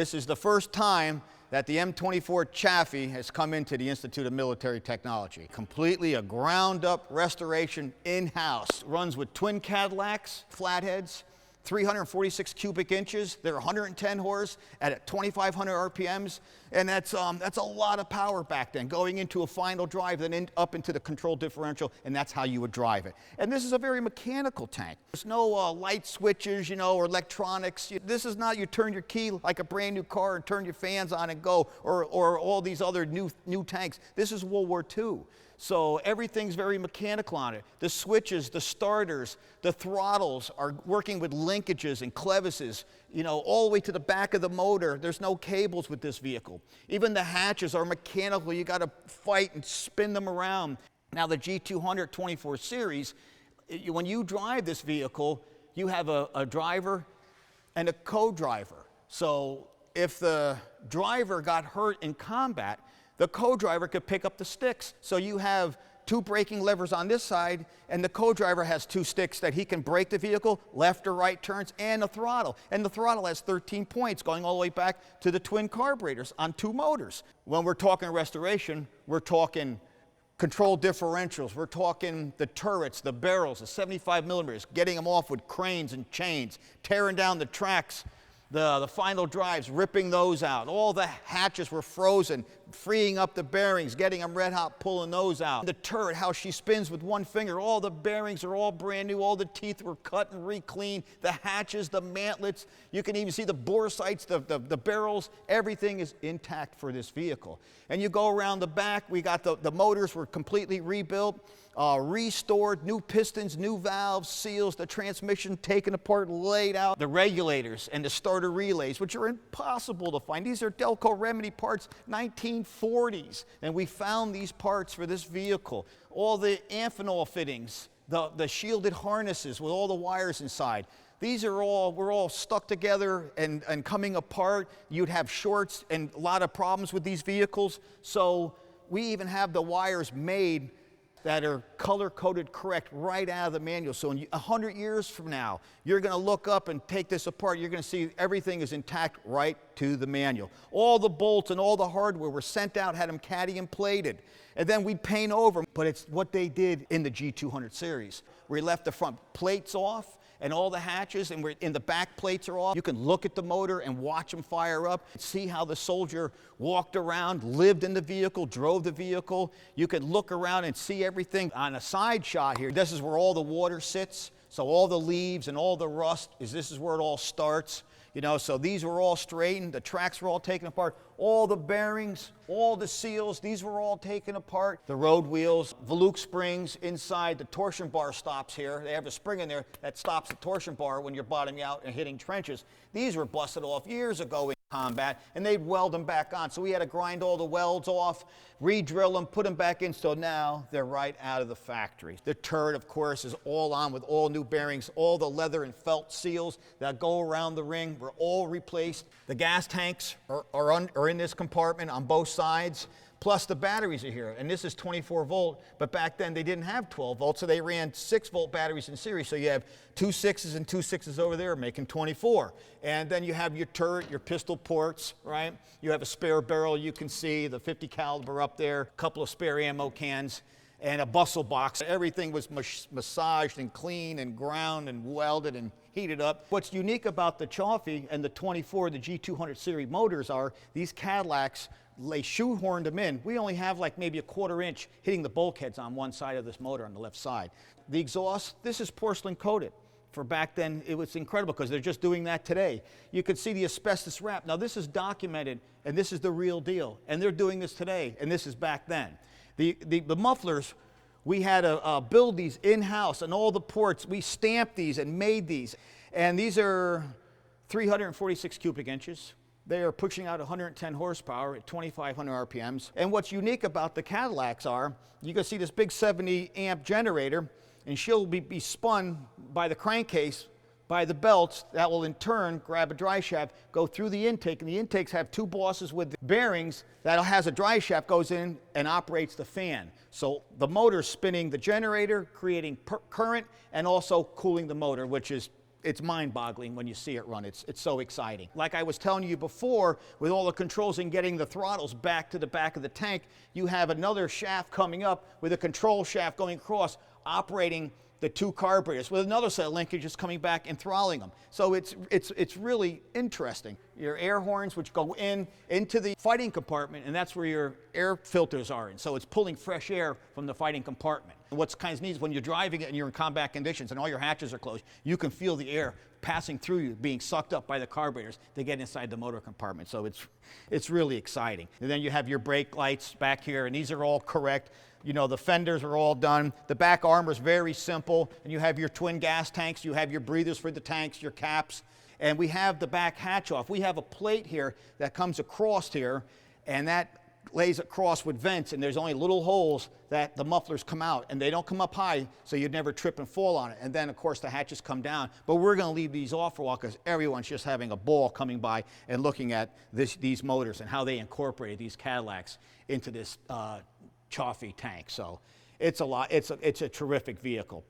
This is the first time that the M24 Chaffee has come into the Institute of Military Technology. Completely a ground-up restoration in-house. Runs with twin Cadillacs, flatheads, 346 cubic inches. They're 110 horse at 2,500 RPMs, and that's a lot of power back then, going into a final drive, then up into the control differential, and that's how you would drive it. And this is a very mechanical tank. There's no light switches, you know, or electronics. This is not you turn your key like a brand new car and turn your fans on and go, or all these other new tanks. This is World War II. So everything's very mechanical on it. The switches, the starters, the throttles are working with linkages and clevises, you know, all the way to the back of the motor. There's no cables with this vehicle. Even the hatches are mechanical. You got to fight and spin them around. Now the G200 24 Series, when you drive this vehicle, you have a driver and a co-driver. So if the driver got hurt in combat, the co-driver could pick up the sticks. So you have two braking levers on this side, and the co-driver has two sticks that he can brake the vehicle, left or right turns, and a throttle. And the throttle has 13 points going all the way back to the twin carburetors on two motors. When we're talking restoration, we're talking control differentials, we're talking the turrets, the barrels, the 75 millimeters, getting them off with cranes and chains, tearing down the tracks, the final drives, ripping those out. All the hatches were frozen, freeing up the bearings, getting them red hot, pulling those out. The turret, how she spins with one finger, all the bearings are all brand new, all the teeth were cut and re-cleaned, the hatches, the mantlets, you can even see the bore sights, the barrels, everything is intact for this vehicle. And you go around the back, we got the motors were completely rebuilt, restored, new pistons, new valves, seals, the transmission taken apart, laid out, the regulators and the starter relays, which are impossible to find. These are Delco Remedy parts, 1940s, and we found these parts for this vehicle. All the Amphenol fittings, the shielded harnesses with all the wires inside. These were all stuck together and coming apart. You'd have shorts and a lot of problems with these vehicles. So we even have the wires made that are color-coded correct right out of the manual. So in 100 years from now, you're gonna look up and take this apart, you're gonna see everything is intact right to the manual. All the bolts and all the hardware were sent out, had them cadmium plated, and then we'd paint over. But it's what they did in the G200 series. We left the front plates off, and all the hatches and the back plates are off. You can look at the motor and watch them fire up, see how the soldier walked around, lived in the vehicle, drove the vehicle. You can look around and see everything. On a side shot here, this is where all the water sits. So all the leaves and all the rust, this is where it all starts. You know, so these were all straightened, the tracks were all taken apart, all the bearings, all the seals, these were all taken apart. The road wheels, Volute springs inside, the torsion bar stops here. They have a spring in there that stops the torsion bar when you're bottoming out and hitting trenches. These were busted off years ago in combat, and they'd weld them back on. So we had to grind all the welds off, re-drill them, put them back in, so now they're right out of the factory. The turret, of course, is all on with all new bearings. All the leather and felt seals that go around the ring were all replaced. The gas tanks are in this compartment on both sides, plus the batteries are here. And this is 24 volt, but back then they didn't have 12 volts, so they ran 6-volt batteries in series. So you have 2 6s and 2 6s over there making 24. And then you have your turret, your pistol ports, right? You have a spare barrel, you can see the 50 caliber up there, a couple of spare ammo cans, and a bustle box. Everything was massaged and cleaned and ground and welded and heated up. What's unique about the Chaffee and the 24, the G200 series motors are these Cadillacs, they shoehorned them in. We only have like maybe a 1/4 inch hitting the bulkheads on one side of this motor on the left side. The exhaust, this is porcelain coated. For back then, it was incredible because they're just doing that today. You could see the asbestos wrap. Now this is documented, and this is the real deal. And they're doing this today, and this is back then. The mufflers, we had to build these in-house, and all the ports, we stamped these and made these. And these are 346 cubic inches. They are pushing out 110 horsepower at 2,500 RPMs. And what's unique about the Cadillacs are, you can see this big 70 amp generator, and she'll be spun by the crankcase, by the belts, that will in turn grab a dry shaft, go through the intake, and the intakes have two bosses with bearings that has a dry shaft goes in and operates the fan. So the motor's spinning the generator, creating current, and also cooling the motor, which is it's mind-boggling when you see it run. It's so exciting. Like I was telling you before, with all the controls and getting the throttles back to the back of the tank, you have another shaft coming up with a control shaft going across, operating the two carburetors with another set of linkages coming back and throttling them. So it's really interesting. Your air horns, which go into the fighting compartment, and that's where your air filters are. And so it's pulling fresh air from the fighting compartment. And what's kind of neat is when you're driving it and you're in combat conditions and all your hatches are closed, you can feel the air passing through you, being sucked up by the carburetors to get inside the motor compartment. So it's really exciting. And then you have your brake lights back here, and these are all correct. You know, the fenders are all done. The back armor is very simple, and you have your twin gas tanks, you have your breathers for the tanks, your caps, and we have the back hatch off. We have a plate here that comes across here, and that lays across with vents, and there's only little holes that the mufflers come out, and they don't come up high, so you'd never trip and fall on it. And then, of course, the hatches come down. But we're going to leave these off for a while because everyone's just having a ball coming by and looking at these motors and how they incorporated these Cadillacs into this Chaffee tank. So it's a lot. It's a terrific vehicle.